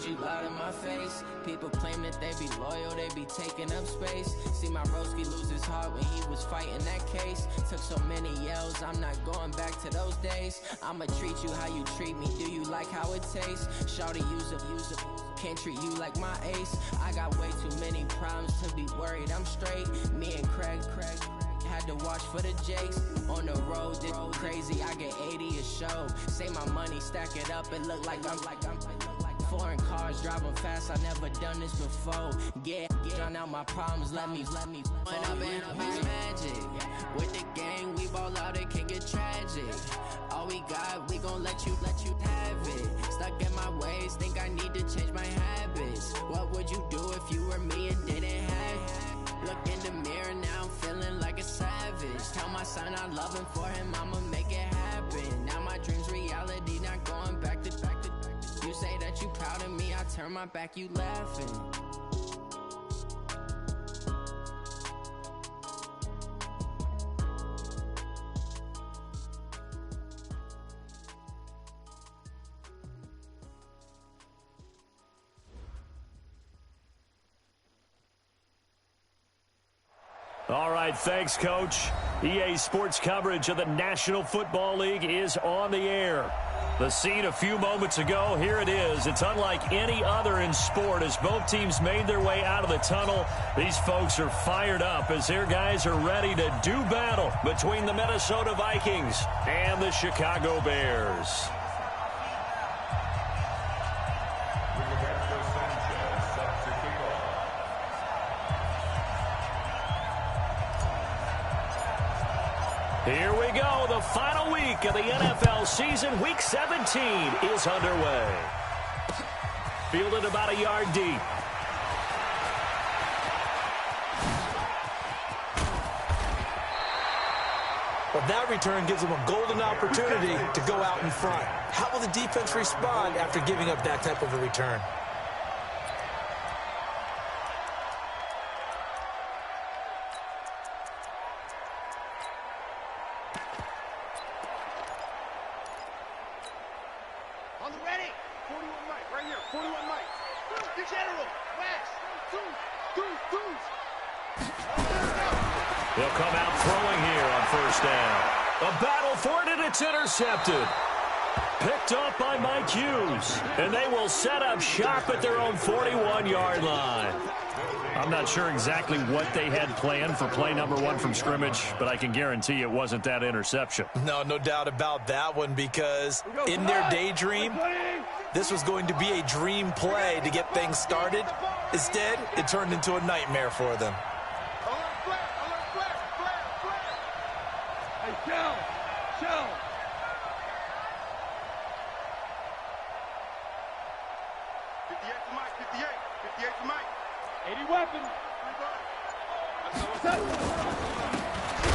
you loud in my face. People claim that they be loyal, they be taking up space. See my broski lose his heart when he was fighting that case. Took so many yells, I'm not going back to those days. I'ma treat you how you treat me, do you like how it tastes? Shawty, use up, can't treat you like my ace. I got way too many problems to be worried, I'm straight. Me and Craig had to watch for the Jakes. On the road, did crazy, I get 80 a show. Say my money, stack it up, it look like I'm foreign cars, driving fast, I never done this before. Get drown out my problems, let me When up and up is magic. With the gang, we ball out, it can get tragic. All we got, we gon' let you have it. Stuck in my ways, think I need to change my habits. What would you do if you were me and didn't have it? Look in the mirror, now I'm feeling like a savage. Tell my son I love him, for him I'ma make it happen. Now my dream's reality, not going back to. You say that you proud of me, I turn my back, you laughing. All right, thanks, Coach. EA Sports coverage of the National Football League is on the air. The scene a few moments ago, here it is. It's unlike any other in sport as both teams made their way out of the tunnel. These folks are fired up as their guys are ready to do battle between the Minnesota Vikings and the Chicago Bears. Here we go. The final week of the NFL season. Week 17 is underway. Fielded about a yard deep. Well, that return gives them a golden opportunity to go out in front. How will the defense respond after giving up that type of a return? They'll come out throwing here on first down. A battle for it, and it's intercepted. Picked up by Mike Hughes. And they will set up shop at their own 41-yard line. I'm not sure exactly what they had planned for play number one from scrimmage, but I can guarantee it wasn't that interception. No doubt about that one, because in their daydream, this was going to be a dream play to get things started. Instead, it turned into a nightmare for them. Show. 58 to Mike, 58 to Mike. 80 weapons.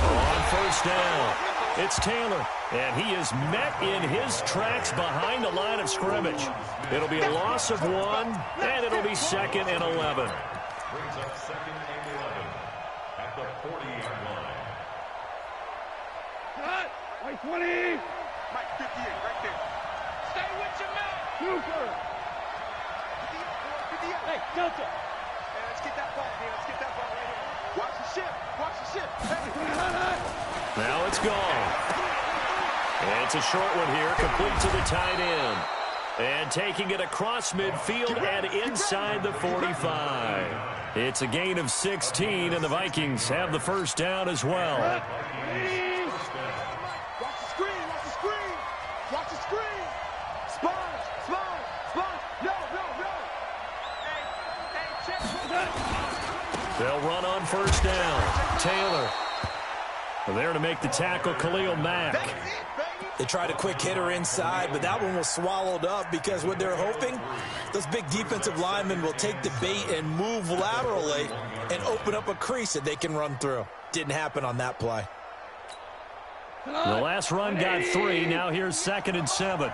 On first down, it's Taylor, and he is met in his tracks behind the line of scrimmage. It'll be a loss of 1, and it'll be 2nd and 11. Brings up 2nd and 11 at the 40-yard line. Cut! Mike 20! Mike 58, right there. Stay with your man! Super! 58. Hey, Delta! Hey, let's get that ball, man. Let's get that ball right here. Watch the ship. Watch the ship. Hey, now it's gone. It's a short one here, complete to the tight end. And taking it across midfield and inside the 45. It's a gain of 16, and the Vikings have the first down as well. Watch the screen. Watch the screen. Watch the screen. Sponge. No. Hey, check. They'll run on first down. Taylor. There to make the tackle, Khalil Mack. They tried a quick hitter inside, but that one was swallowed up because what they're hoping, those big defensive linemen will take the bait and move laterally and open up a crease that they can run through. Didn't happen on that play. The last run got 3. Now here's 2nd and 7.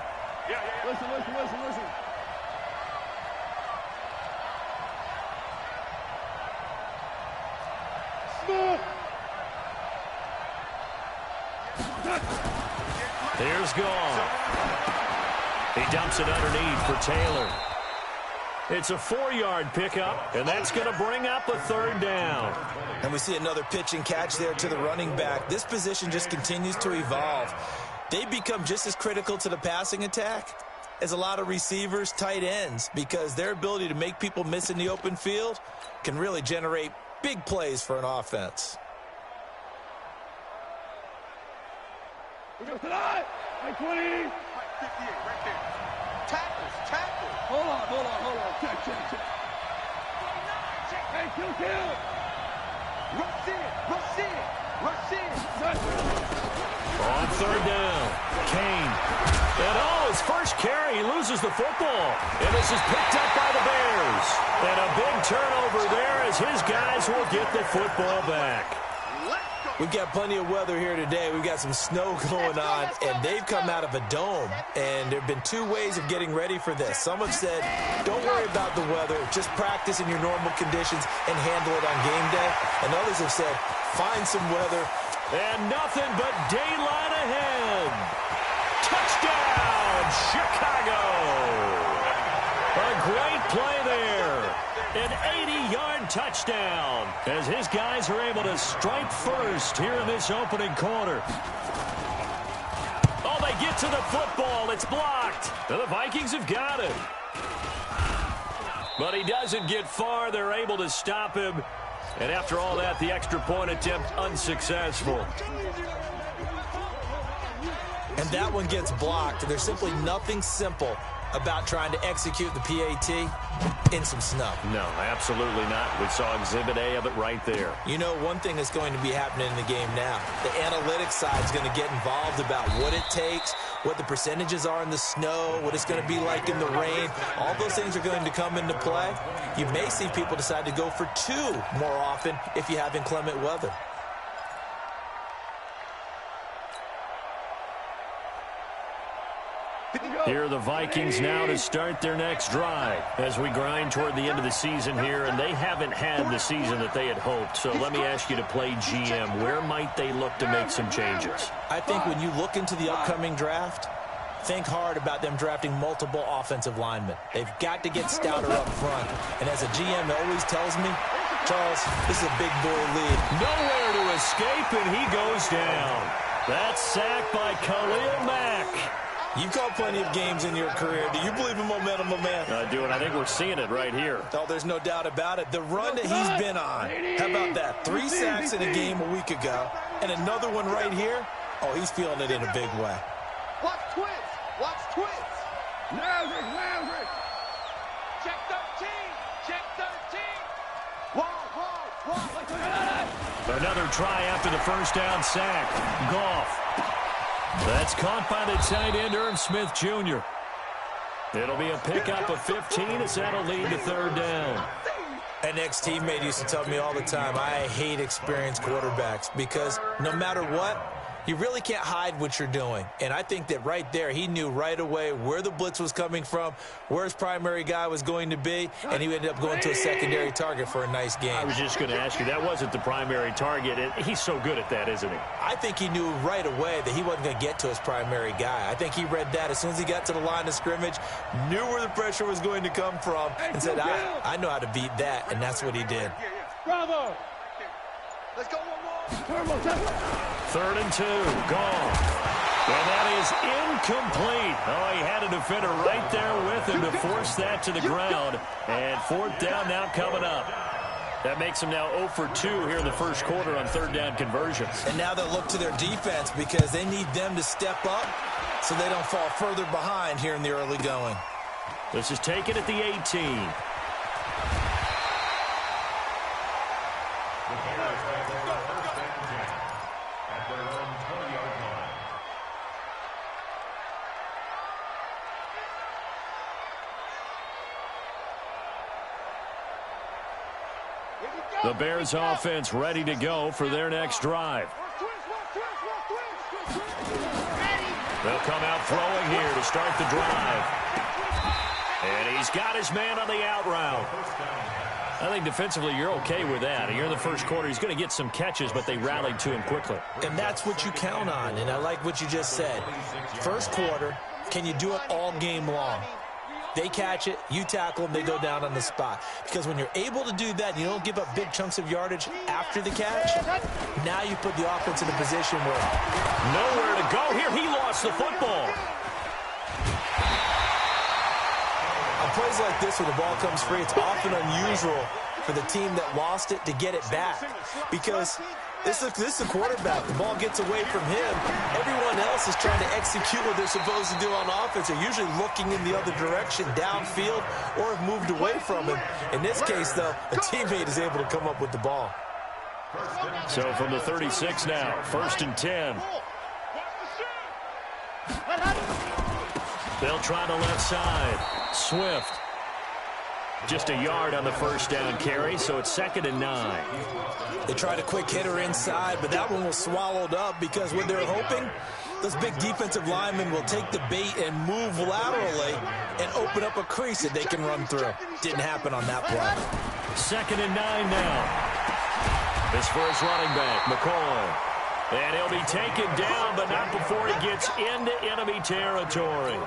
Yeah. Listen. Here's Gall. He dumps it underneath for Taylor. It's a 4-yard pickup, and that's going to bring up a third down. And we see another pitch and catch there to the running back. This position just continues to evolve. They become just as critical to the passing attack as a lot of receivers, tight ends, because their ability to make people miss in the open field can really generate big plays for an offense. Like 20. 58 right there. Tackles. Hold on. Check. Hey, kill. Rush in. On third down, Kane. And his first carry, he loses the football. And this is picked up by the Bears. And a big turnover there as his guys will get the football back. We've got plenty of weather here today. We've got some snow going on, and they've come out of a dome. And there have been two ways of getting ready for this. Some have said, don't worry about the weather. Just practice in your normal conditions and handle it on game day. And others have said, find some weather. And nothing but daylight ahead. Touchdown, Chicago. A great play there. An 80-yard touchdown as his guys are able to strike first here in this opening quarter. Oh, they get to the football. It's blocked. And the Vikings have got it. But he doesn't get far. They're able to stop him. And after all that, the extra point attempt unsuccessful. And that one gets blocked. There's simply nothing simple about trying to execute the PAT in some snow. No, absolutely not. We saw Exhibit A of it right there. You know, one thing that's going to be happening in the game now, the analytics side is going to get involved about what it takes, what the percentages are in the snow, what it's going to be like in the rain. All those things are going to come into play. You may see people decide to go for 2 more often if you have inclement weather. Here are the Vikings now to start their next drive as we grind toward the end of the season here, and they haven't had the season that they had hoped. So let me ask you to play GM. Where might they look to make some changes? I think when you look into the upcoming draft, think hard about them drafting multiple offensive linemen. They've got to get stouter up front. And as a GM always tells me, Charles, this is a big boy league. Nowhere to escape, and he goes down. That's sacked by Khalil Mack. You've called plenty of games in your career. Do you believe in momentum, my man? I do, and I think we're seeing it right here. Oh, there's no doubt about it. The run that he's been on, how about that? 3 sacks in a game a week ago, and another one right here. Oh, he's feeling it in a big way. Watch twins. Maverick. Check 13. Whoa. Another try after the first down sack. Goff. That's caught by the tight end, Irv Smith Jr. It'll be a pickup of 15 as that'll lead to third down. An ex-teammate used to tell me all the time, I hate experienced quarterbacks because no matter what, you really can't hide what you're doing. And I think that right there, he knew right away where the blitz was coming from, where his primary guy was going to be, and he ended up going to a secondary target for a nice game. I was just going to ask you, that wasn't the primary target. He's so good at that, isn't he? I think he knew right away that he wasn't going to get to his primary guy. I think he read that as soon as he got to the line of scrimmage, knew where the pressure was going to come from, and said, I know how to beat that, and that's what he did. Bravo. Let's go one more. 3rd and 2, gone. And that is incomplete. Oh, he had a defender right there with him to force that to the ground. And 4th down now coming up. That makes him now 0 for 2 here in the first quarter on 3rd down conversions. And now they'll look to their defense because they need them to step up so they don't fall further behind here in the early going. This is taken at the 18. The Bears offense ready to go for their next drive. They'll come out throwing here to start the drive. And he's got his man on the out route. I think defensively you're okay with that. Here in the first quarter, he's going to get some catches, but they rallied to him quickly. And that's what you count on, and I like what you just said. First quarter, can you do it all game long? They catch it, you tackle them, they go down on the spot. Because when you're able to do that, and you don't give up big chunks of yardage after the catch, now you put the offense in a position where nowhere to go here. He lost the football. On plays like this, when the ball comes free, it's often unusual for the team that lost it to get it back. Because this is the quarterback. The ball gets away from him. Everyone else is trying to execute what they're supposed to do on offense. They're usually looking in the other direction, downfield, or have moved away from him. In this case, though, a teammate is able to come up with the ball. So from the 36 now, 1st and 10. They'll try the left side. Swift. Just a yard on the first down carry, so it's 2nd and 9. They tried a quick hitter inside, but that one was swallowed up because what they're hoping, those big defensive linemen will take the bait and move laterally and open up a crease that they can run through. Didn't happen on that play. 2nd and 9 now. This for his running back, McCoy. And he'll be taken down, but not before he gets into enemy territory.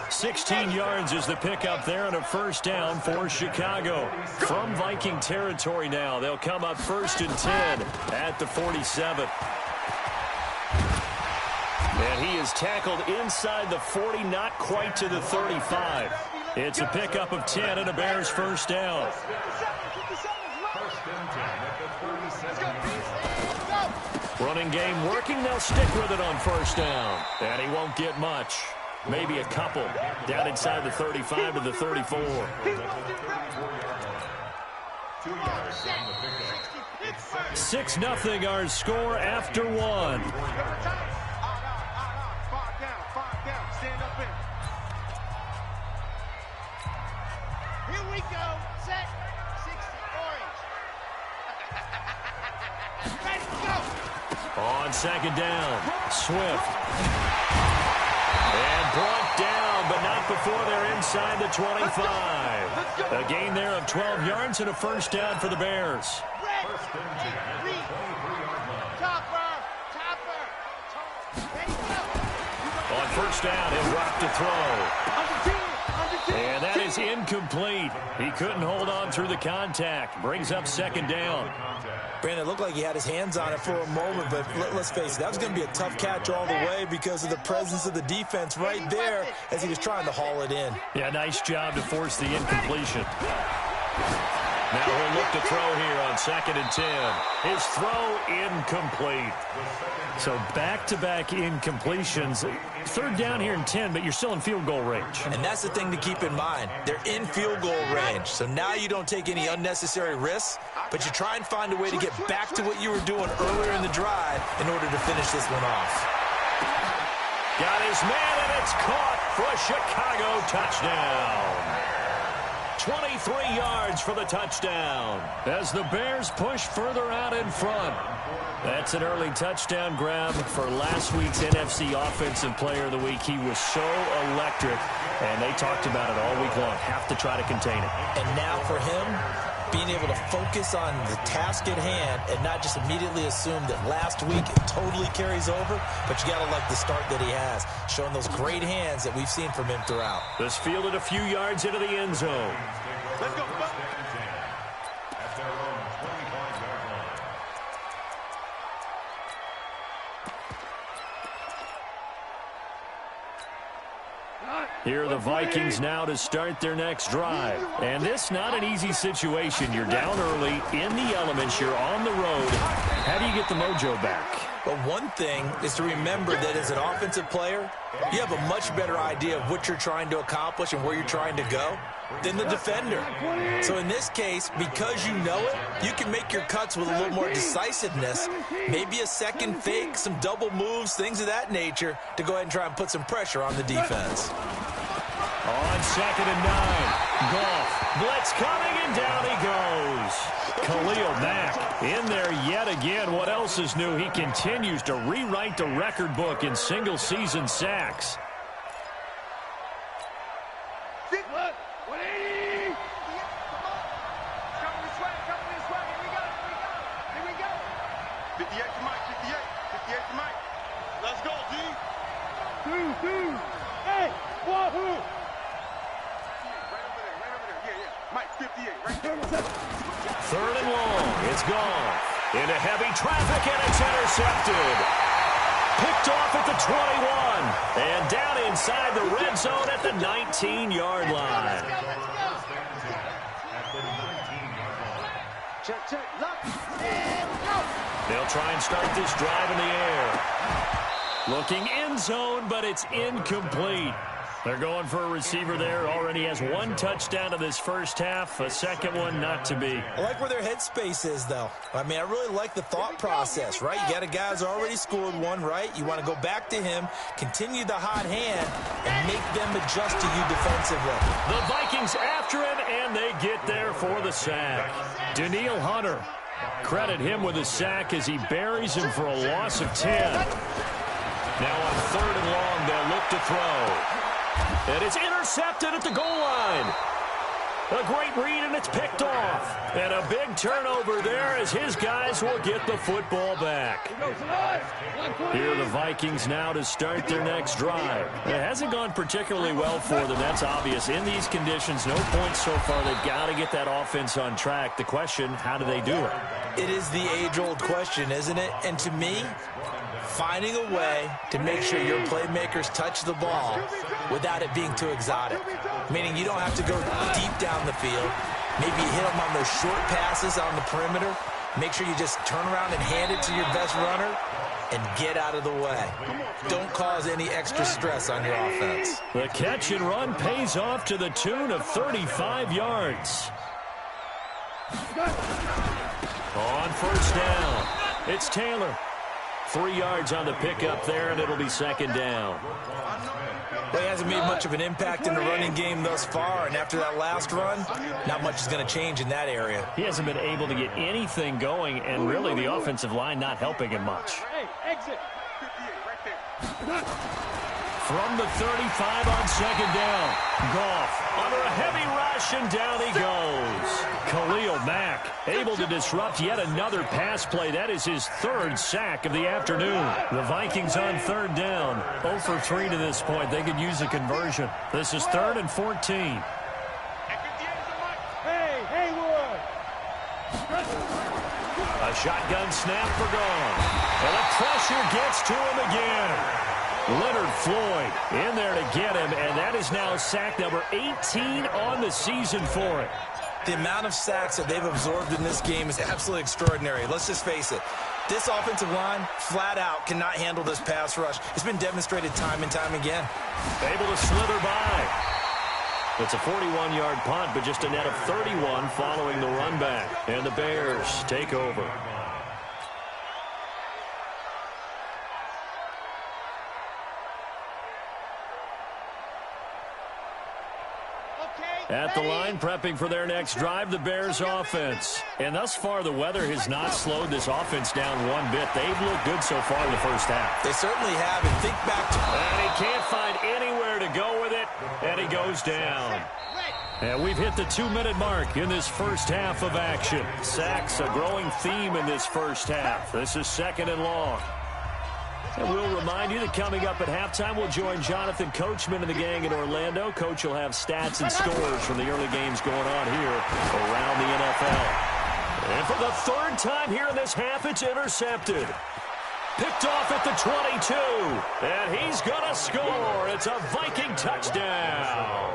16 yards is the pickup there, and a first down for Chicago. From Viking territory now, they'll come up 1st and 10 at the 47. And he is tackled inside the 40, not quite to the 35. It's a pickup of 10 and a Bears first down. Running game working. They'll stick with it on first down. And he won't get much. Maybe a couple. Down inside the 35 to the 34. 6-0 our score after 1. Here we go. Set. 60 orange. Ready to go. On 2nd down, Swift. And brought down, but not before they're inside the 25. A gain there of 12 yards and a first down for the Bears. On first down, he'll drop to throw. And that is incomplete. He couldn't hold on through the contact. Brings up 2nd down. Brandon, it looked like he had his hands on it for a moment, but let's face it, that was going to be a tough catch all the way because of the presence of the defense right there as he was trying to haul it in. Yeah, nice job to force the incompletion. Now he'll look to throw here on 2nd and 10. His throw incomplete. So back-to-back incompletions. 3rd down here in 10, but you're still in field goal range. And that's the thing to keep in mind. They're in field goal range. So now you don't take any unnecessary risks, but you try and find a way to get back to what you were doing earlier in the drive in order to finish this one off. Got his man, and it's caught for a Chicago touchdown. 23 yards for the touchdown as the Bears push further out in front. That's an early touchdown grab for last week's NFC Offensive Player of the Week. He was so electric, and they talked about it all week long. Have to try to contain it. And now for him, being able to focus on the task at hand and not just immediately assume that last week it totally carries over, but you got to like the start that he has, showing those great hands that we've seen from him throughout. This fielded a few yards into the end zone. Let's go. Here are the Vikings now to start their next drive. And this not an easy situation. You're down early, in the elements, you're on the road. How do you get the mojo back? Well, one thing is to remember that as an offensive player, you have a much better idea of what you're trying to accomplish and where you're trying to go than the defender. So in this case, because you know it, you can make your cuts with a little more decisiveness, maybe a second fake, some double moves, things of that nature, to go ahead and try and put some pressure on the defense. On 2nd and 9, Goff, blitz coming, and down he goes. Khalil Mack in there yet again. What else is new? He continues to rewrite the record book in single-season sacks. Third and long. It's gone. Into heavy traffic, and it's intercepted. Picked off at the 21. And down inside the red zone at the 19-yard line. Check. Lock. And go. They'll try and start this drive in the air. Looking end zone, but it's incomplete. They're going for a receiver there. Already has one touchdown in this first half. A second one not to be. I like where their headspace is, though. I mean, I really like the thought process, right? You got a guy who's already scored one, right? You want to go back to him, continue the hot hand, and make them adjust to you defensively. The Vikings after him, and they get there for the sack. Danielle Hunter. Credit him with a sack as he buries him for a loss of 10. Now on third and long, they'll look to throw. And it's intercepted at the goal line. A great read, and it's picked off. And a big turnover there as his guys will get the football back. Here are the Vikings now to start their next drive. It hasn't gone particularly well for them. That's obvious. In these conditions, no points so far. They've got to get that offense on track. The question, how do they do it? It is the age-old question, isn't it? And to me, finding a way to make sure your playmakers touch the ball without it being too exotic. Meaning you don't have to go deep down the field. Maybe hit them on those short passes on the perimeter. Make sure you just turn around and hand it to your best runner and get out of the way. Don't cause any extra stress on your offense. The catch and run pays off to the tune of 35 yards. On first down, it's Taylor. 3 yards on the pickup there, and it'll be second down. Well, he hasn't made much of an impact in the running game thus far, and after that last run, not much is going to change in that area. He hasn't been able to get anything going, and really the offensive line not helping him much. Hey, exit. 58 right there. From the 35 on second down, Goff under a heavy rush, and down he goes. Khalil Mack able to disrupt yet another pass play. That is his third sack of the afternoon. The Vikings on third down, 0 for 3 to this point. They could use a conversion. This is 3rd and 14. Hey, Haywood. A shotgun snap for Goff. And the pressure gets to him again. Leonard Floyd in there to get him, and that is now sack number 18 on the season for it. The amount of sacks that they've absorbed in this game is absolutely extraordinary. Let's just face it. This offensive line, flat out, cannot handle this pass rush. It's been demonstrated time and time again. Able to slither by. It's a 41-yard punt, but just a net of 31 following the run back. And the Bears take over. At the line, prepping for their next drive, the Bears offense. And thus far, the weather has not slowed this offense down one bit. They've looked good so far in the first half. They certainly have. And think back to... And he can't find anywhere to go with it, and he goes down. And we've hit the 2-minute mark in this first half of action. Sacks, a growing theme in this first half. This is 2nd and long. And we'll remind you that coming up at halftime, we'll join Jonathan Coachman and the gang in Orlando. Coach will have stats and scores from the early games going on here around the NFL. And for the 3rd time here in this half, it's intercepted. Picked off at the 22. And he's going to score. It's a Viking touchdown.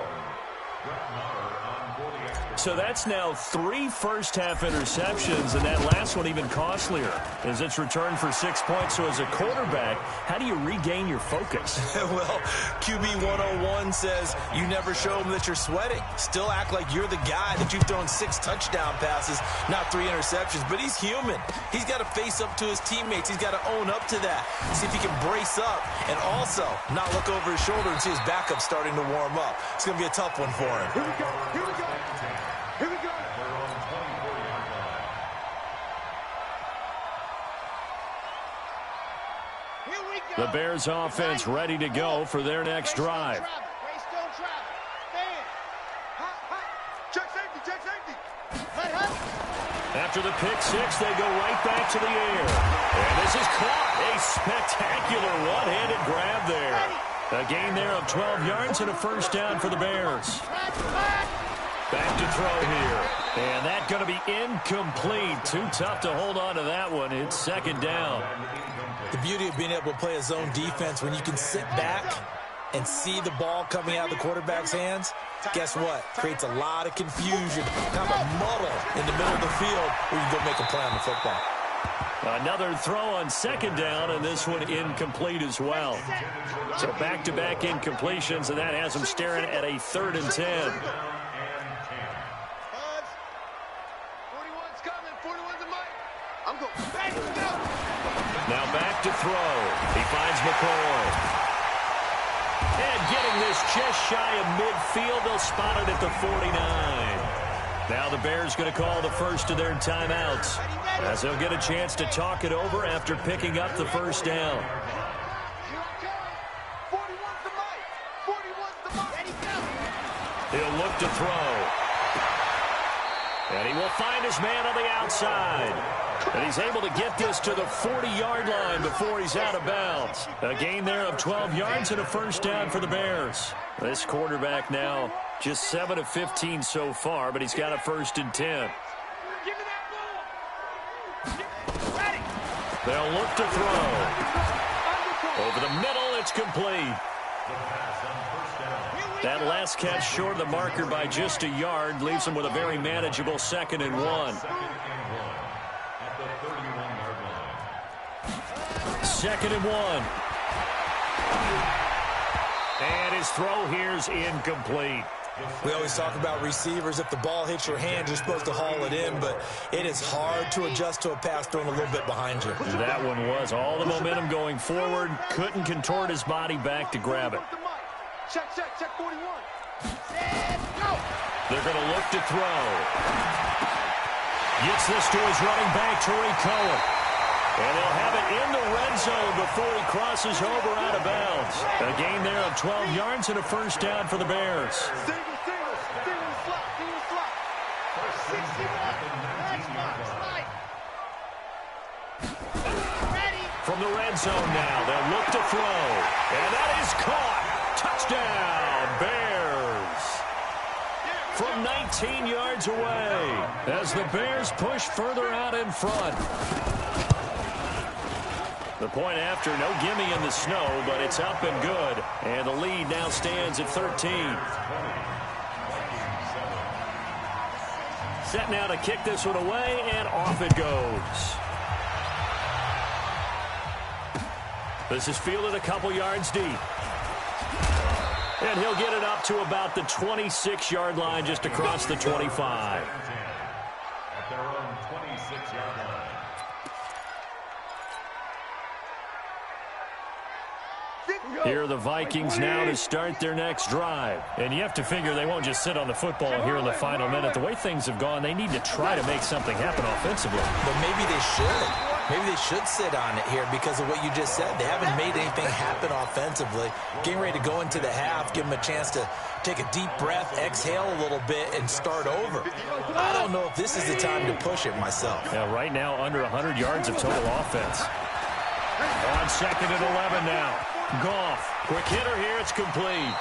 So that's now 3 first-half interceptions, and that last one even costlier as it's returned for 6 points. So as a quarterback, how do you regain your focus? Well, QB 101 says you never show them that you're sweating. Still act like you're the guy that you've thrown 6 touchdown passes, not 3 interceptions. But he's human. He's got to face up to his teammates. He's got to own up to that. See if he can brace up and also not look over his shoulder and see his backup starting to warm up. It's going to be a tough one for him. Here we go. Here we go. Here we go. Here we go. The Bears offense ready to go for their next drive. Grace, don't travel. Stand. Hot, hot. Check safety, check safety. Hut, hut. After the pick 6, they go right back to the air. And this is caught. A spectacular one-handed grab there. A gain there of 12 yards and a first down for the Bears. Back to throw here. And that's going to be incomplete. Too tough to hold on to that one. It's second down. The beauty of being able to play a zone defense when you can sit back and see the ball coming out of the quarterback's hands, guess what? Creates a lot of confusion, kind of a muddle in the middle of the field where you go make a play on the football. Another throw on second down, and this one incomplete as well. So back-to-back incompletions, and that has them staring at a 3rd and 10. 41's coming. 41's the mic. I'm going. Ready to go. Now back to throw. He finds McCoy. And getting this just shy of midfield, they'll spot it at the 49. Now the Bears going to call the first of their timeouts, as they'll get a chance to talk it over after picking up the first down. 41's the mic. 41's the mic. Ready to go. He'll look to throw. And he will find his man on the outside. And he's able to get this to the 40-yard line before he's out of bounds. A gain there of 12 yards and a first down for the Bears. This quarterback now just 7 of 15 so far, but he's got a 1st and 10. Give me that ball. Ready. They'll look to throw. Over the middle, it's complete. That last catch short of the marker by just a yard leaves him with a very manageable 2nd and 1. 2nd and 1. And his throw here's incomplete. We always talk about receivers. If the ball hits your hand, you're supposed to haul it in, but it is hard to adjust to a pass thrown a little bit behind you. That one was all the momentum going forward. Couldn't contort his body back to grab it. Check 41. They're going to look to throw. Gets this to his running back, Tariq Cohen. And he'll have it in the red zone before he crosses over out of bounds. A gain there of 12 yards and a first down for the Bears. Single slot. 61. Ready. From the red zone now, they'll look to throw. And that is caught. Touchdown, Bears. From 19 yards away as the Bears push further out in front. The point after, no gimme in the snow, but it's up and good. And the lead now stands at 13. Set now to kick this one away, and off it goes. This is fielded a couple yards deep. And he'll get it up to about the 26-yard line, just across the 25. At their own 26-yard line. Here are the Vikings now to start their next drive. And you have to figure they won't just sit on the football here in the final minute. The way things have gone, they need to try to make something happen offensively. But maybe they should. Maybe they should sit on it here because of what you just said. They haven't made anything happen offensively. Getting ready to go into the half, give them a chance to take a deep breath, exhale a little bit, and start over. I don't know if this is the time to push it myself. Yeah, right now, under 100 yards of total offense. On 2nd and 11 now. Goff, quick hitter here, it's complete.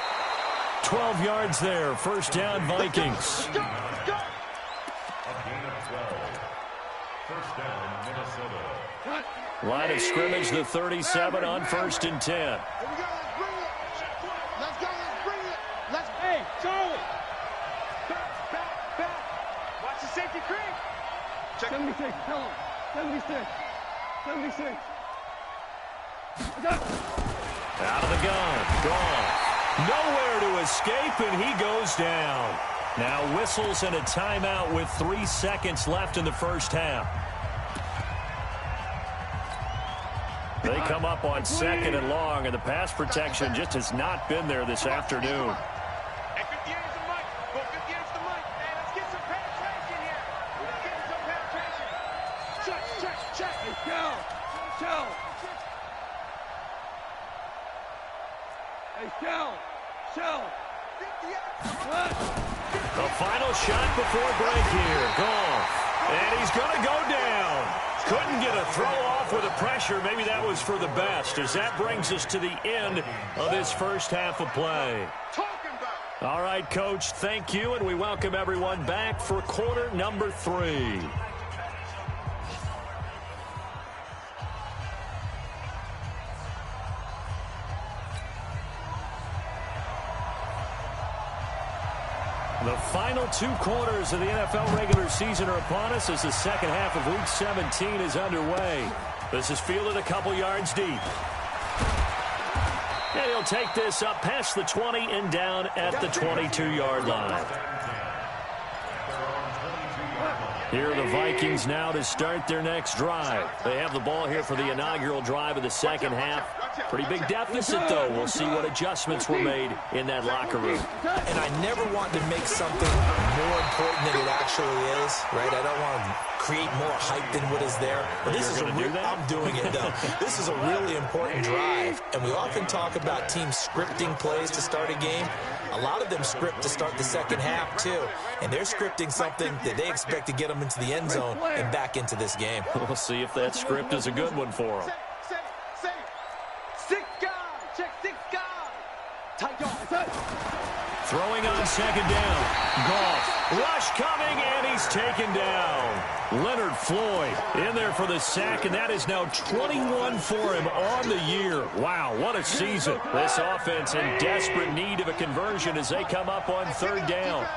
12 yards there, first down Vikings. A gain of 12. First down, Minnesota. Line of scrimmage, the 37 on 1st and 10. Here we go. Let's bring it. Hey, Charlie. Back. Watch the safety creep. 76, tell him. 76. Out of the gun, Goff. Nowhere to escape, and he goes down. Now whistles and a timeout with 3 seconds left in the first half. They come up on 2nd and long, and the pass protection just has not been there this afternoon. Hey, 58 is the mic. Go 58 is the mic. Hey, let's get some penetration here. Let's get some penetration. Check. Hey, Shell. Hey, Shell. What? The final shot before break here. Goff. And he's going to go down. Couldn't get a throw off with the pressure. Maybe that was for the best, as that brings us to the end of this first half of play. Talking about All right, Coach, thank you, and we welcome everyone back for quarter number 3. The final 2 quarters of the NFL regular season are upon us as the second half of Week 17 is underway. This is fielded a couple yards deep. And he'll take this up past the 20 and down at the 22-yard line. Here are the Vikings now to start their next drive. They have the ball here for the inaugural drive of the second half. Pretty big deficit, though. We'll see what adjustments were made in that locker room. And I never want to make something more important than it actually is, right? I don't want to create more hype than what is there. But this is I'm doing it, though. This is a really important drive. And we often talk about teams scripting plays to start a game. A lot of them script to start the second half, too. And they're scripting something that they expect to get them into the end zone and back into this game. We'll see if that script is a good one for them. Throwing on second down. Goff. Rush coming, and he's taken down. Leonard Floyd in there for the sack, and that is now 21 for him on the year. Wow, what a season. This offense in desperate need of a conversion as they come up on third down.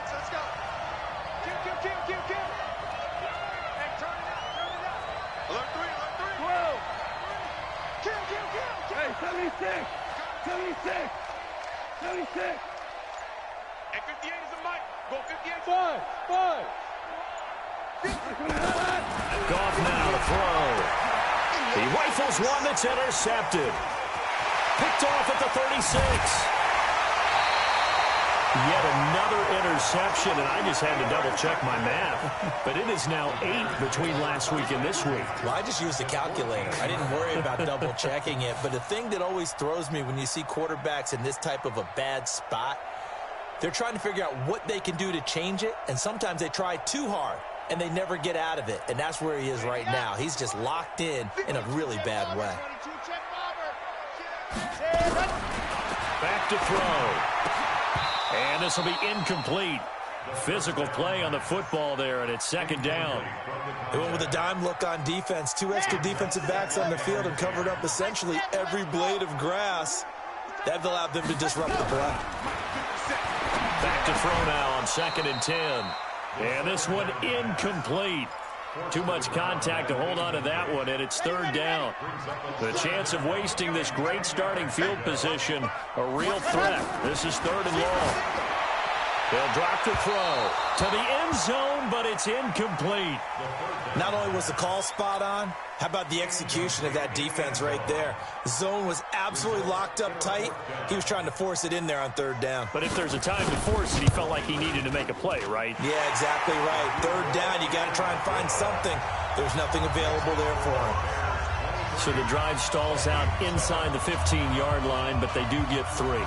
And 58 is a mic. Go 58. 5. Goff now to throw. He rifles one that's intercepted. Picked off at the 36. Yet another interception, and I just had to double-check my math. But it is now 8 between last week and this week. Well, I just used a calculator. I didn't worry about double-checking it. But the thing that always throws me when you see quarterbacks in this type of a bad spot, they're trying to figure out what they can do to change it, and sometimes they try too hard, and they never get out of it. And that's where he is right now. He's just locked in a really bad way. Back to throw. And this will be incomplete. Physical play on the football there, and it's second down. They went with a dime look on defense. 2 extra defensive backs on the field and covered up essentially every blade of grass. That allowed them to disrupt the play. Back to throw now on 2nd and 10. And this one incomplete. Too much contact to hold on to that one, and it's third down. The chance of wasting this great starting field position, a real threat. This is 3rd and long. They'll drop the throw to the end zone, but it's incomplete. Not only was the call spot on, how about the execution of that defense right there? The zone was absolutely locked up tight. He was trying to force it in there on 3rd down. But if there's a time to force it, he felt like he needed to make a play, right? Yeah, exactly right. 3rd down, you got to try and find something. There's nothing available there for him. So the drive stalls out inside the 15-yard line, but they do get 3.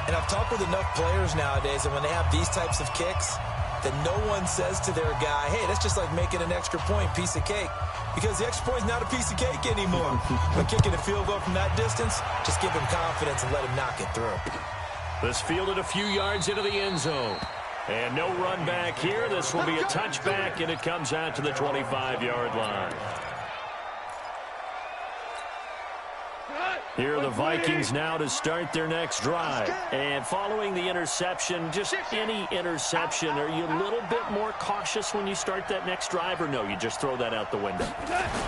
And I've talked with enough players nowadays, and when they have these types of kicks, that no one says to their guy, hey, that's just like making an extra point, piece of cake. Because the extra point's not a piece of cake anymore. But kicking a field goal from that distance, just give him confidence and let him knock it through. This fielded a few yards into the end zone. And no run back here. This will be a touchback, and it comes out to the 25-yard line. Here are the Vikings now to start their next drive. And following the interception, just any interception, are you a little bit more cautious when you start that next drive, or no, you just throw that out the window?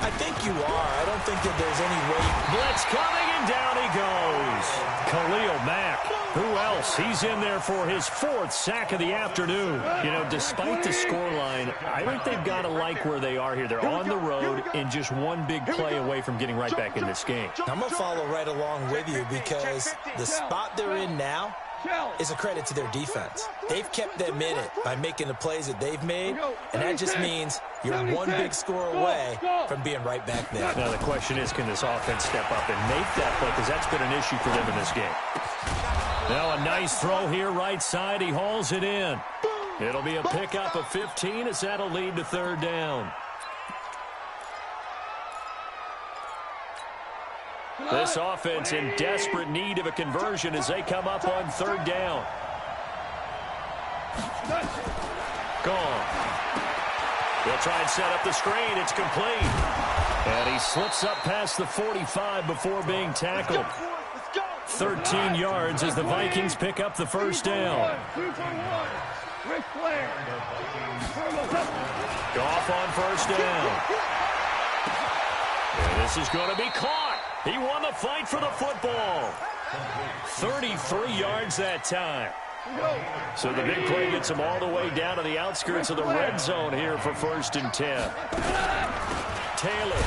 I think you are. I don't think that there's any way. Blitz coming, and down he goes. Khalil Mack. Who else? He's in there for his 4th sack of the afternoon. You know, despite the scoreline, I think they've got to like where they are here. They're on the road and just one big play away from getting right back in this game. I'm going to follow right along with you because the spot they're in now is a credit to their defense. They've kept them in it by making the plays that they've made, and that just means you're one big score away from being right back there. Now the question is, can this offense step up and make that play, because that's been an issue for them in this game. Now a nice throw here right side. He hauls it in. It'll be a pickup of 15 as that'll lead to 3rd down. This offense in desperate need of a conversion as they come up on 3rd down. Gone. They'll try and set up the screen. It's complete. And he slips up past the 45 before being tackled. 13 yards as the Vikings pick up the first down. Goff on first down. And this is going to be caught. He won the fight for the football. 33 yards that time. So the big play gets him all the way down to the outskirts of the red zone here for 1st and 10. Taylor.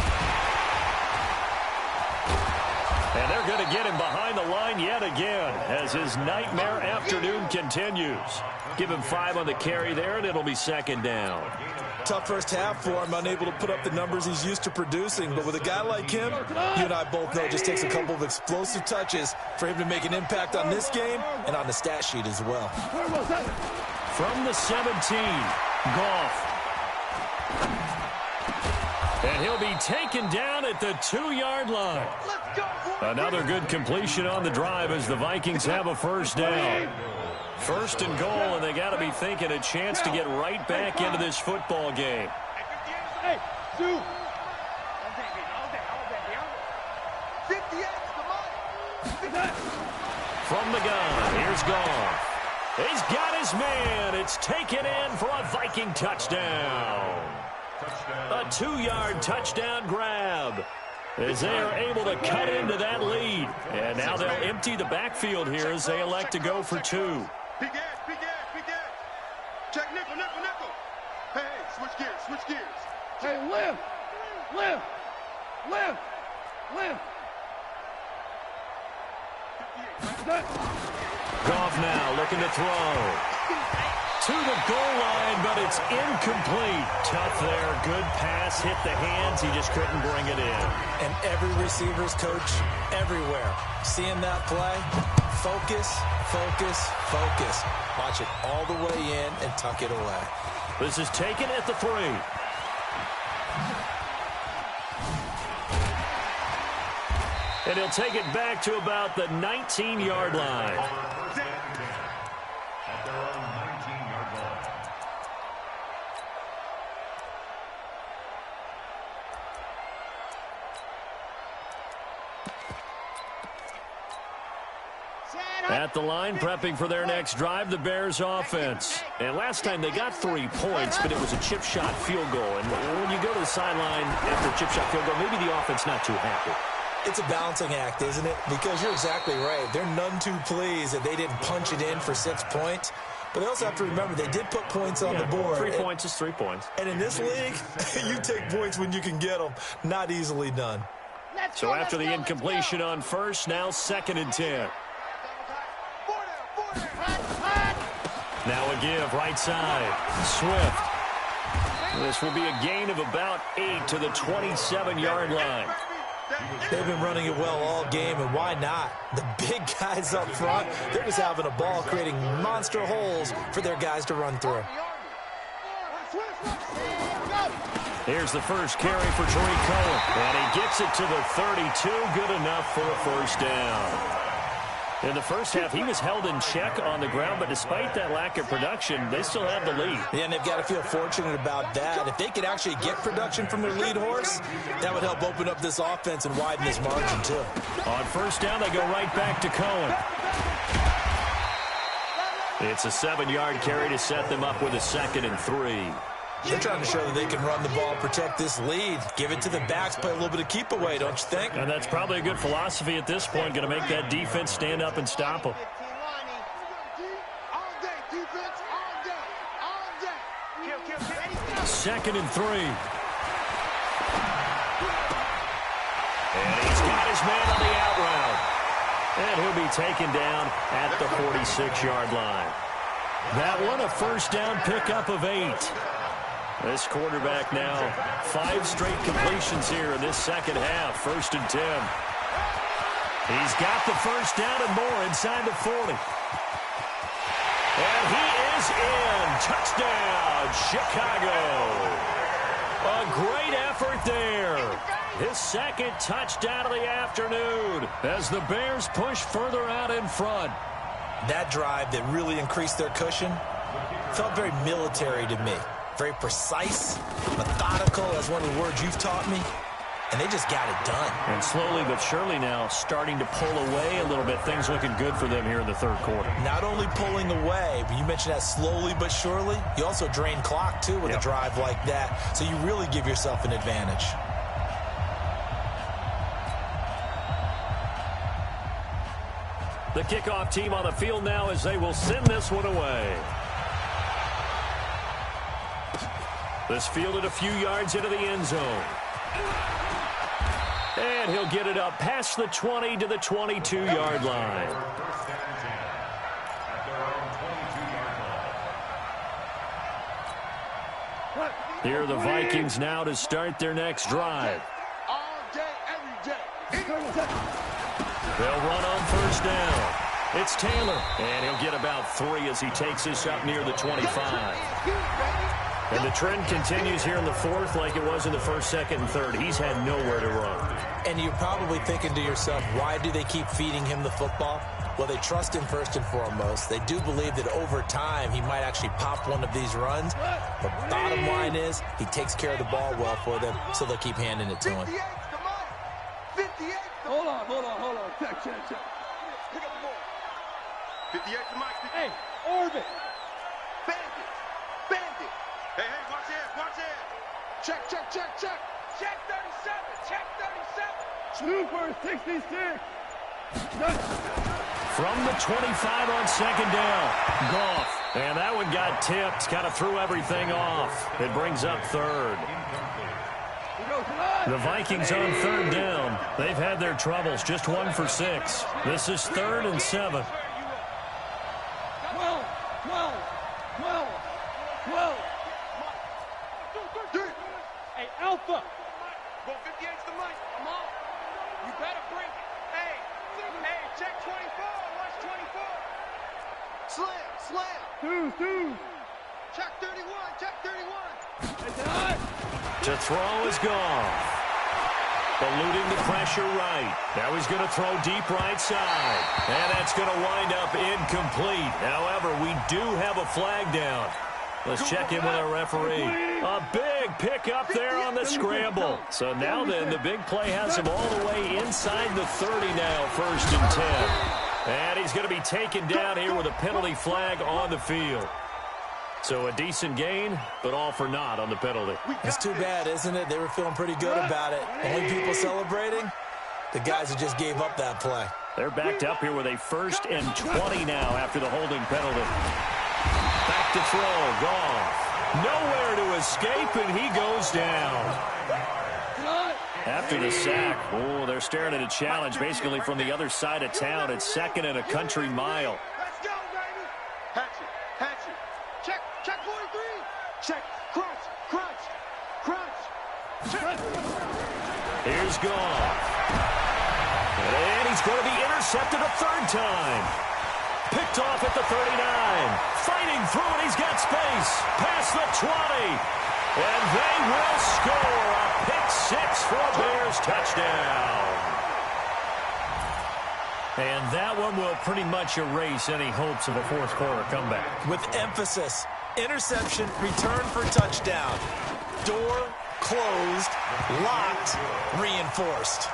And they're going to get him behind the line yet again as his nightmare afternoon continues. Give him 5 on the carry there, and it'll be 2nd down. Tough first half for him, unable to put up the numbers he's used to producing. But with a guy like him, you and I both know it just takes a couple of explosive touches for him to make an impact on this game and on the stat sheet as well. From the 17, Goff. And he'll be taken down at the 2-yard line. Another good completion on the drive as the Vikings have a first down. 1st and goal, and they got to be thinking a chance to get right back into this football game. From the gun, here's Goff. He's got his man. It's taken in for a Viking touchdown. A 2-yard touchdown grab as they are able to cut into that lead. And now they'll empty the backfield here as they elect to go for 2. Big ass, big ass, big ass. Check nickel, nickel, nickel. Hey, switch gears, switch gears. Hey, lift, lift, lift, lift. Goff now looking to throw. To the goal line, but it's incomplete. Tough there. Good pass. Hit the hands. He just couldn't bring it in. And every receiver's coach everywhere. Seeing that play, focus, focus, focus. Watch it all the way in and tuck it away. This is taken at the 3. And he'll take it back to about the 19-yard line. At their own 19-yard line. At the line, prepping for their next drive, the Bears offense. And last time they got 3 points, but it was a chip shot field goal. And when you go to the sideline after a chip shot field goal, maybe the offense not too happy. It's a balancing act, isn't it? Because you're exactly right. They're none too pleased that they didn't punch it in for 6 points. But they also have to remember they did put points on the board. 3 points is 3 points. And in this league, you take points when you can get them. Not easily done. So after the incompletion on first, now 2nd and 10. Now a give, right side. Swift. This will be a gain of about 8 to the 27-yard line. They've been running it well all game, and why not? The big guys up front, they're just having a ball, creating monster holes for their guys to run through. Here's the first carry for Tariq Cohen, and he gets it to the 32, good enough for a first down. In the first half, he was held in check on the ground, but despite that lack of production, they still have the lead. Yeah, and they've got to feel fortunate about that. If they could actually get production from their lead horse, that would help open up this offense and widen this margin, too. On first down, they go right back to Cohen. It's a 7-yard carry to set them up with a 2nd and 3. They're trying to show that they can run the ball, protect this lead. Give it to the backs, play a little bit of keep away, don't you think? And that's probably a good philosophy at this point, going to make that defense stand up and stop them. Second and 3. And he's got his man on the out route. And he'll be taken down at the 46-yard line. That one, a first down pickup of 8. This quarterback now, 5 straight completions here in this second half. 1st and 10. He's got the first down and more inside the 40. And he is in. Touchdown, Chicago. A great effort there. His 2nd touchdown of the afternoon as the Bears push further out in front. That drive that really increased their cushion, Felt very military to me. Very precise, methodical, that's one of the words you've taught me. And they just got it done. And slowly but surely now starting to pull away a little bit. Things looking good for them here in the third quarter. Not only pulling away, but you mentioned that slowly but surely. You also drain clock, too, with a drive like that. So you really give yourself an advantage. The kickoff team on the field now as they will send this one away. This fielded a few yards into the end zone. And he'll get it up past the 20 to the 22-yard line. Here are the Vikings now to start their next drive. All day, every day. They'll run on first down. It's Taylor, and he'll get about 3 as he takes this up near the 25. And the trend continues here in the fourth like it was in the first, second, and third. He's had nowhere to run. And you're probably thinking to yourself, why do they keep feeding him the football? Well, they trust him first and foremost. They do believe that over time he might actually pop one of these runs. But bottom line is he takes care of the ball well for them, so they'll keep handing it to him. 58's the mic. 58's the Hold on. Check. Pick up the ball. 58's the mic. Hey, orbit. Bandit. Hey, watch it. Check. Check 37. Check 37. Super 66. From the 25 on second down, Goff. And that one got tipped, kind of threw everything off. It brings up third. The Vikings on third down. They've had their troubles, just 1 for 6. This is 3rd and 7. 12. Hey, Alpha. Go 58's the mic. Come on. You better bring it. Hey, check 24. Watch 24. Slam. Two. Check 31. To throw is Goff. Eluding the pressure right. Now he's going to throw deep right side. And that's going to wind up incomplete. However, we do have a flag down. Let's check in with our referee. A big pick up there on the scramble. So now then, the big play has him all the way inside the 30 now, 1st and 10. And he's going to be taken down here with a penalty flag on the field. So a decent gain, but all for naught on the penalty. It's too bad, isn't it? They were feeling pretty good about it. Only people celebrating? The guys who just gave up that play. They're backed up here with a 1st and 20 now after the holding penalty. Back to throw, Goff. Nowhere to escape, and he goes down. After the sack, they're staring at a challenge basically from the other side of town. It's 2nd and a country mile. Let's go, baby. Hatchet. Check 43. Check. Crunch. Here's Goff. And he's going to be intercepted a 3rd time. Picked off at the 39. Fighting through it. He's got space. Past the 20. And they will score a pick 6 for a Bears touchdown. And that one will pretty much erase any hopes of a fourth quarter comeback. With emphasis. Interception, return for touchdown. Door closed, locked, reinforced.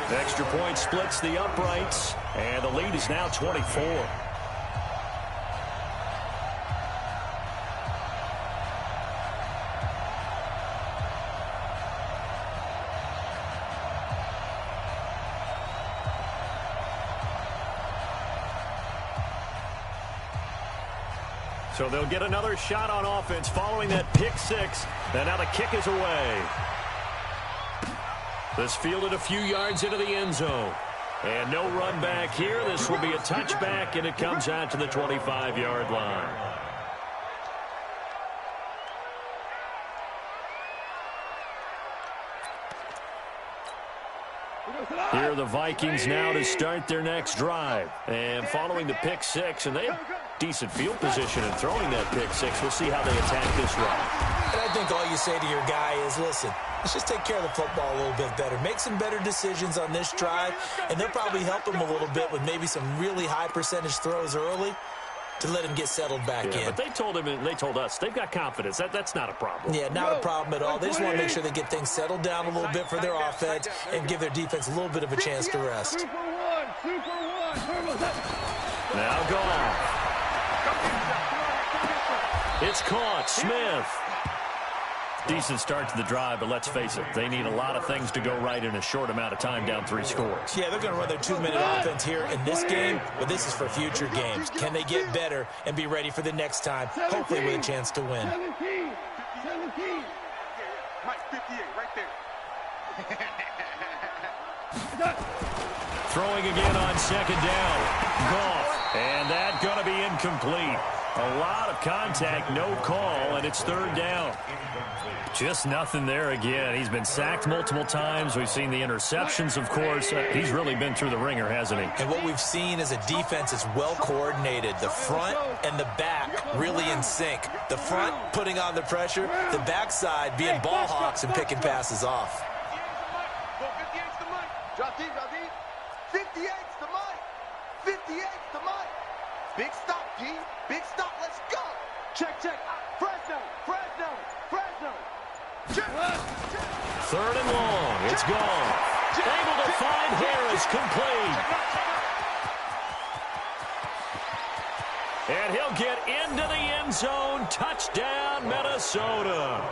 The extra point splits the uprights, and the lead is now 24. So they'll get another shot on offense following that pick 6. And now the kick is away. This fielded a few yards into the end zone. And no run back here. This will be a touchback, and it comes out to the 25-yard line. Here are the Vikings now to start their next drive. And following the pick 6, and they have decent field position in throwing that pick 6. We'll see how they attack this run. And I think all you say to your guy is, listen, let's just take care of the football a little bit better. Make some better decisions on this drive, and they'll probably help him a little bit with maybe some really high percentage throws early. to let him get settled back in. But they told us they've got confidence. That's not a problem. Yeah, not a problem at all. They just want to make sure they get things settled down a little bit for their offense and give their defense a little bit of a chance to rest. 2 for 1. 2 for 1. Now Goff. It's caught. Smith. Decent start to the drive, but let's face it, they need a lot of things to go right in a short amount of time, down 3 scores. Yeah, they're going to run their 2-minute offense here in this game, but this is for future games. Can they get better and be ready for the next time, hopefully with a chance to win? 17. Mike, 58, right there. Throwing again on second down. Goff. And that's going to be incomplete. A lot of contact, no call, and it's 3rd down. Just nothing there again. He's been sacked multiple times. We've seen the interceptions, of course. He's really been through the ringer, hasn't he? And what we've seen is a defense that's well coordinated. The front and the back really in sync. The front putting on the pressure, the backside being ball hawks and picking passes off. 58's the Mike. Drop deep, drop deep. 58's the Mike. 58's the Mike. Big stop, G. Big stop. Let's go. Check. Fresno. Check. 3rd and long. It's gone. Able to find Harris, complete. And he'll get into the end zone. Touchdown, Minnesota.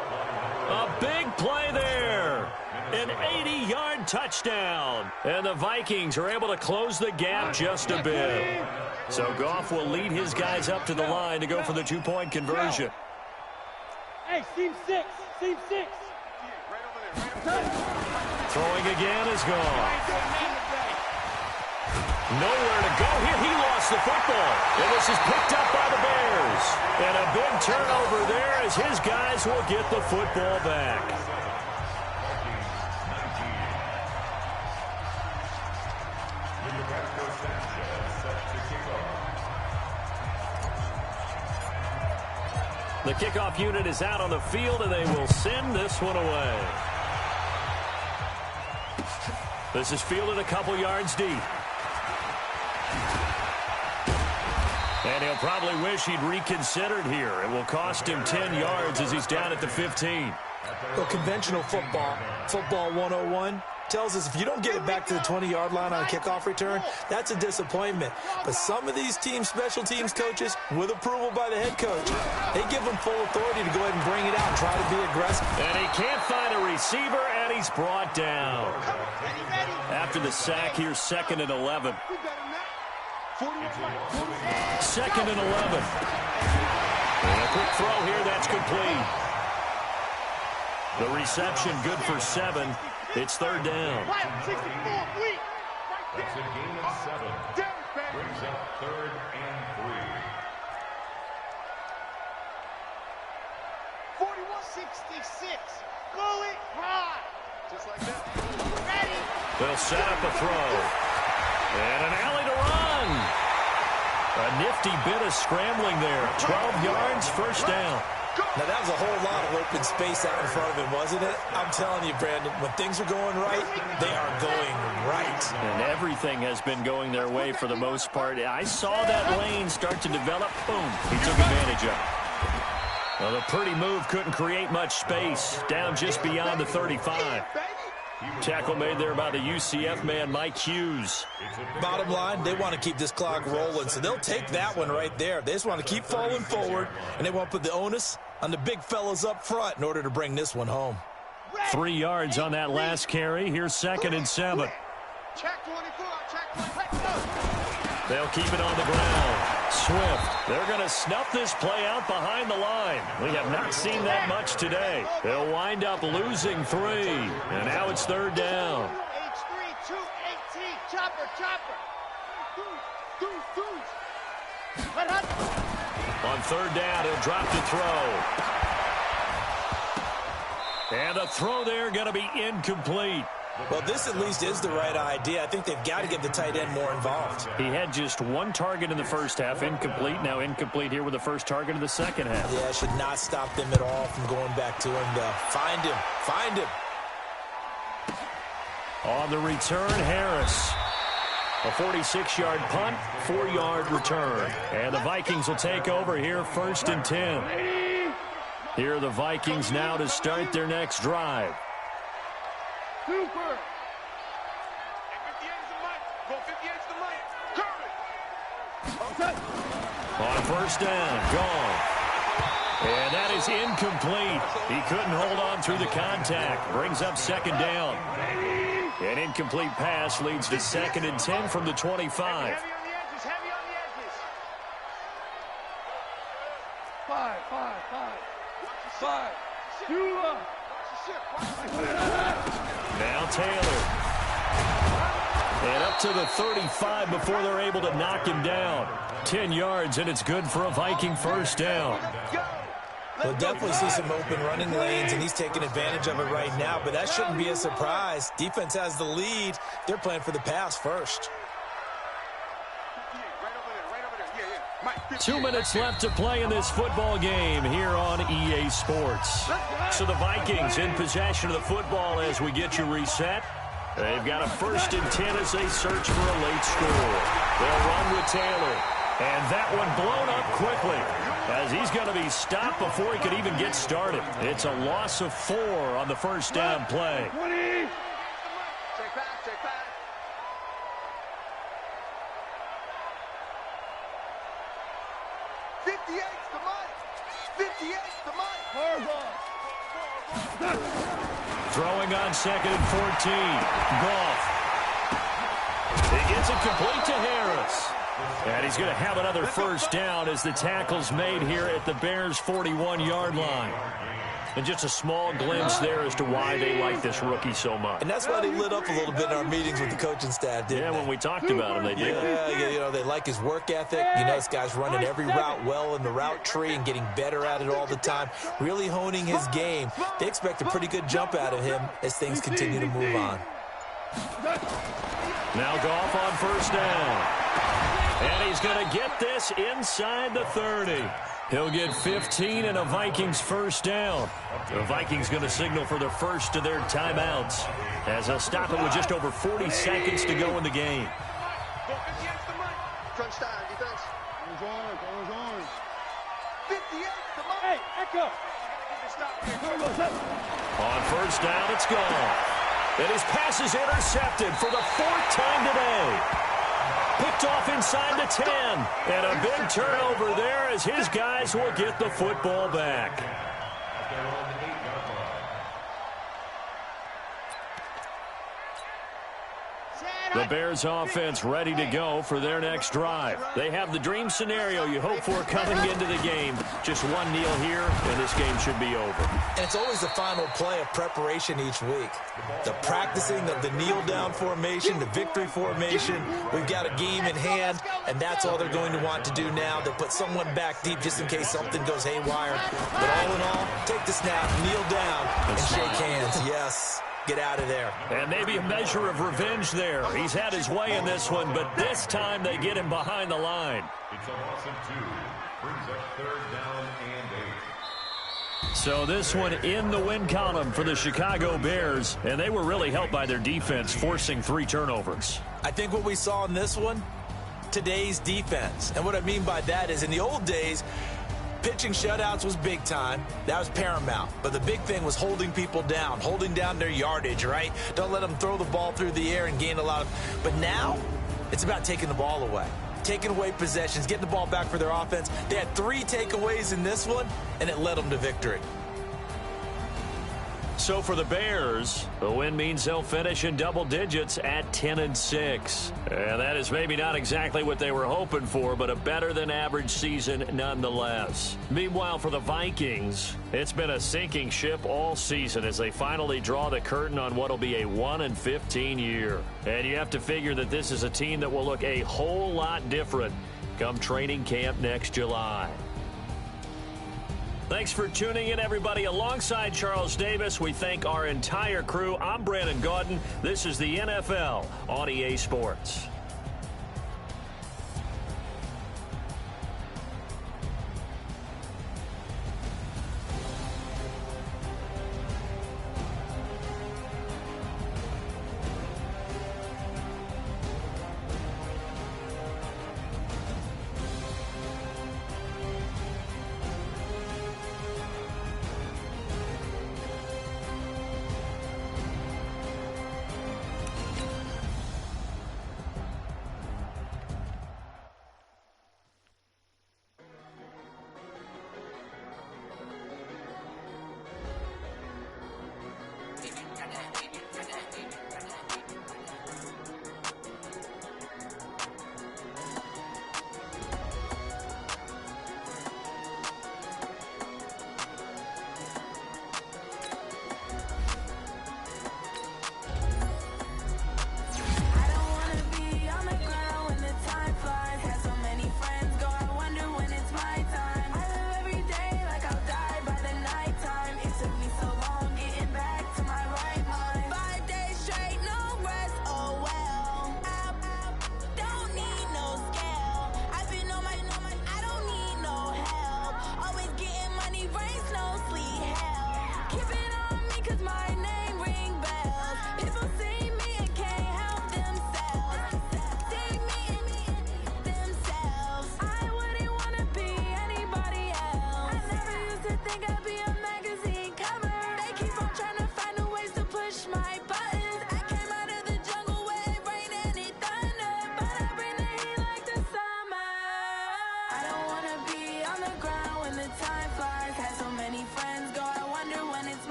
A big play there. An 80-yard touchdown. And the Vikings are able to close the gap just a bit. So Goff will lead his guys up to the line to go for the 2-point conversion. Hey, seam 6. Throwing again is gone. Nowhere to go here. He lost the football. And this is picked up by the Bears. And a big turnover there as his guys will get the football back. The kickoff unit is out on the field, and they will send this one away. This is fielded a couple yards deep. And he'll probably wish he'd reconsidered here. It will cost him 10 yards as he's down at the 15. Well, conventional football 101, tells us if you don't get it back to the 20-yard line on a kickoff return, that's a disappointment. But some of these special teams coaches, with approval by the head coach, they give them full authority to go ahead and bring it out and try to be aggressive. And he can't find a receiver, and he's brought down. After the sack, here's 2nd and 11. 2nd and 11. And a quick throw here, that's complete. The reception good for 7. It's 3rd down. That's a gain of 7. Brings up 3rd and 3. 41-66. Going high. Just like that. Ready. They'll set up a throw. And an alley to run. A nifty bit of scrambling there. 12 yards, 1st down. Now, that was a whole lot of open space out in front of him, wasn't it? I'm telling you, Brandon, when things are going right, they are going right. And everything has been going their way for the most part. I saw that lane start to develop. Boom. He took advantage of it. Well, the pretty move couldn't create much space. Down just beyond the 35. Tackle made there by the UCF man, Mike Hughes. Bottom line, they want to keep this clock rolling, so they'll take that one right there. They just want to keep falling forward, and they want to put the onus on the big fellas up front in order to bring this one home. 3 yards on that last carry. Here's 2nd and 7. Check 24. Check 24. They'll keep it on the ground. Swift. They're going to snuff this play out behind the line. We have not seen that much today. They'll wind up losing 3. And now it's 3rd down. H3, 218. Chopper. On 3rd down, he'll drop to throw. And the throw there going to be incomplete. Well, this at least is the right idea. I think they've got to get the tight end more involved. He had just 1 target in the first half, incomplete. Now incomplete here with the first target of the second half. Yeah, it should not stop them at all from going back to him, though. Find him. On the return, Harris. A 46-yard punt, 4-yard return. And the Vikings will take over here 1st and 10. Here are the Vikings now to start their next drive. Super. On 1st down, gone. And that is incomplete. He couldn't hold on through the contact. Brings up 2nd down. An incomplete pass leads to 2nd and 10 from the 25. Heavy on the edges, heavy on the edges. 5. Shula. Now Taylor. And up to the 35 before they're able to knock him down. 10 yards, and it's good for a Viking 1st down. We'll definitely see some open running lanes, and he's taking advantage of it right now, but that shouldn't be a surprise. Defense has the lead. They're playing for the pass first. 2 minutes left to play in this football game here on EA Sports. So the Vikings in possession of the football as we get you reset. They've got a 1st and 10 as they search for a late score. They'll run with Taylor. And that one blown up quickly as he's going to be stopped before he could even get started. It's a loss of 4 on the 1st down play. 20. Check back. 58's the Mike. 58's the Mike. Throwing on 2nd and 14. Goff. He gets it complete to Harris. And he's going to have another 1st down as the tackle's made here at the Bears' 41-yard line. And just a small glimpse there as to why they like this rookie so much. And that's why they lit up a little bit in our meetings with the coaching staff, didn't they? When we talked about him, they did. Yeah, they like his work ethic. You know, this guy's running every route well in the route tree and getting better at it all the time, really honing his game. They expect a pretty good jump out of him as things continue to move on. Now Goff on 1st down. And he's going to get this inside the 30. He'll get 15 and a Vikings 1st down. The Vikings going to signal for the first of their timeouts as they'll stop it with just over 40 seconds to go in the game. Crunch time, defense. Goes on. 58's the Mike. Hey, Echo. On 1st down, it's gone. And his pass is intercepted for the 4th time today. Picked off inside the 10. And a big turnover there as his guys will get the football back. The Bears offense ready to go for their next drive. They have the dream scenario you hope for coming into the game. Just one kneel here, and this game should be over. And it's always the final play of preparation each week. The practicing of the kneel-down formation, the victory formation. We've got a game in hand, and that's all they're going to want to do now. They put someone back deep just in case something goes haywire. But all in all, take the snap, kneel down, and shake hands. Yes. Get out of there. And maybe a measure of revenge there. He's had his way in this one, but this time they get him behind the line. It's a loss of 2. Brings up 3rd down and 8. So this one in the win column for the Chicago Bears, and they were really helped by their defense, forcing 3 turnovers. I think what we saw in this one, today's defense. And what I mean by that is in the old days, pitching shutouts was big time. That was paramount. But the big thing was holding people down, holding down their yardage, right? Don't let them throw the ball through the air and gain a lot of... But now, it's about taking the ball away. Taking away possessions, getting the ball back for their offense. They had 3 takeaways in this one, and it led them to victory. So for the Bears, the win means they'll finish in double digits at 10-6. And that is maybe not exactly what they were hoping for, but a better than average season nonetheless. Meanwhile, for the Vikings, it's been a sinking ship all season as they finally draw the curtain on what will be a 1-15 year. And you have to figure that this is a team that will look a whole lot different come training camp next July. Thanks for tuning in, everybody. Alongside Charles Davis, we thank our entire crew. I'm Brandon Gaudin. This is the NFL on EA Sports.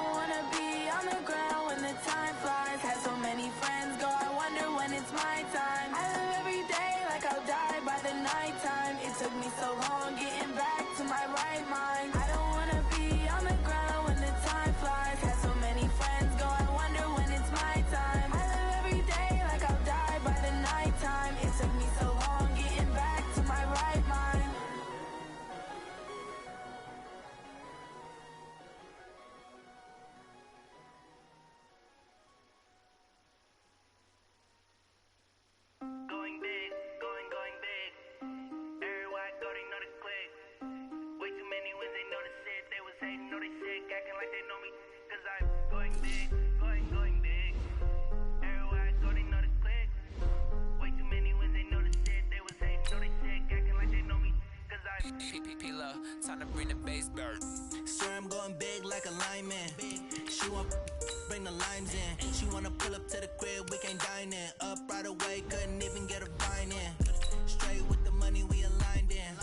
don't wanna be on the ground when the time flies. Had so many friends go, I wonder when it's my time. I live every day like I'll die by the nighttime. It took me so long getting back to my right mind. I don't wanna be on the ground when the time flies. Had so many friends go, I wonder when it's my time. I live every day like I'll die by the nighttime. It took me so long getting back to my right mind. Going big, going big. Everywhere I go, they know the click. Way too many wins, they know the shit. They was hating, know they sick, acting like they know me. Cause I'm going big, going big. Everywhere I go, they know the click. Way too many wins, they know the shit. They was hating, know they sick, acting like they know me. Cause I'm P-P-P-Love, time to bring the bass bird. Swear I'm going big like a lineman. She want bring the limes in. She wanna pull up to the crib, we can't dine in. Up right away, couldn't even get a vine in. Straight with the money we aligned in.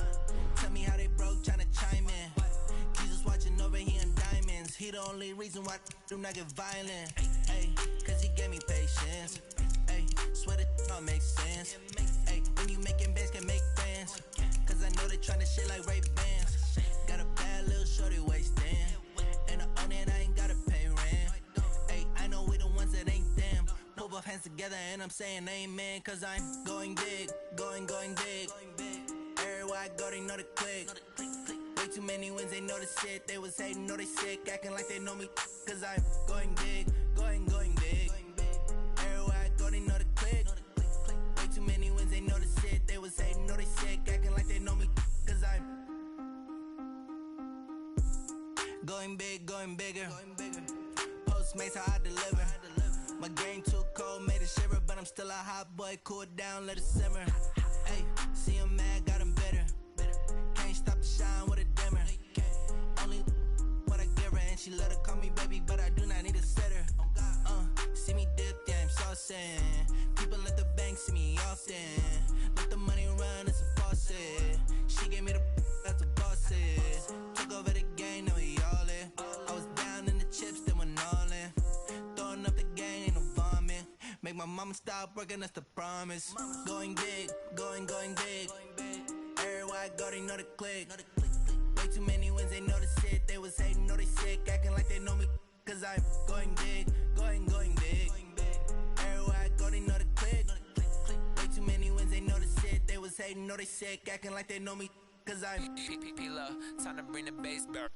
Tell me how they broke, tryna chime in. Jesus watching over here in diamonds. He the only reason why do not get violent. Ay, cause he gave me patience. Ay, swear that don't make sense. Ay, when you making bands, can make friends. Cause I know they tryna shit like Ray Bans. Got a bad little shorty wasting. And I own it, I ain't gotta pay rent. Ay, I know we the ones that ain't them. Pull both hands together and I'm saying amen. Cause I'm going big, going big. Everywhere I go, they know the click. Way too many wins, they know the shit. They was hating, know they sick, acting like they know me. Cause I'm going big, going big. Everywhere I go, they know the click. Way too many wins, they know the shit. They was hating, know they sick, acting like they know me. Cause I'm going big, going bigger. Postmates how I deliver. My game too cold, made it shiver, but I'm still a hot boy. Cool it down, let it simmer. Hey, see him mad, got him bitter. Can't stop the shine with a dimmer. Only what I give her, and she let her call me baby, but I do not need a sitter. See me dip, yeah, I'm saucing. People at the bank see me often. Let the money run, it's a faucet. She gave me the that's a boss it. Took over the game, now we all in. I was down in the chips, then went all in. Throwing up the game, ain't no vomit. Make my mama stop working, that's the promise. Going big, going big. Everywhere I go, they know the click. Way too many wins, they know the shit. They was hating, know they sick, acting like they know me. Cause I'm going big, going big. Everywhere I go, they know the click. Way too many wins, they know the shit. They was hating, know they sick, acting like they know me. Cause I'm P-P-P-Love, time to bring the bass bird.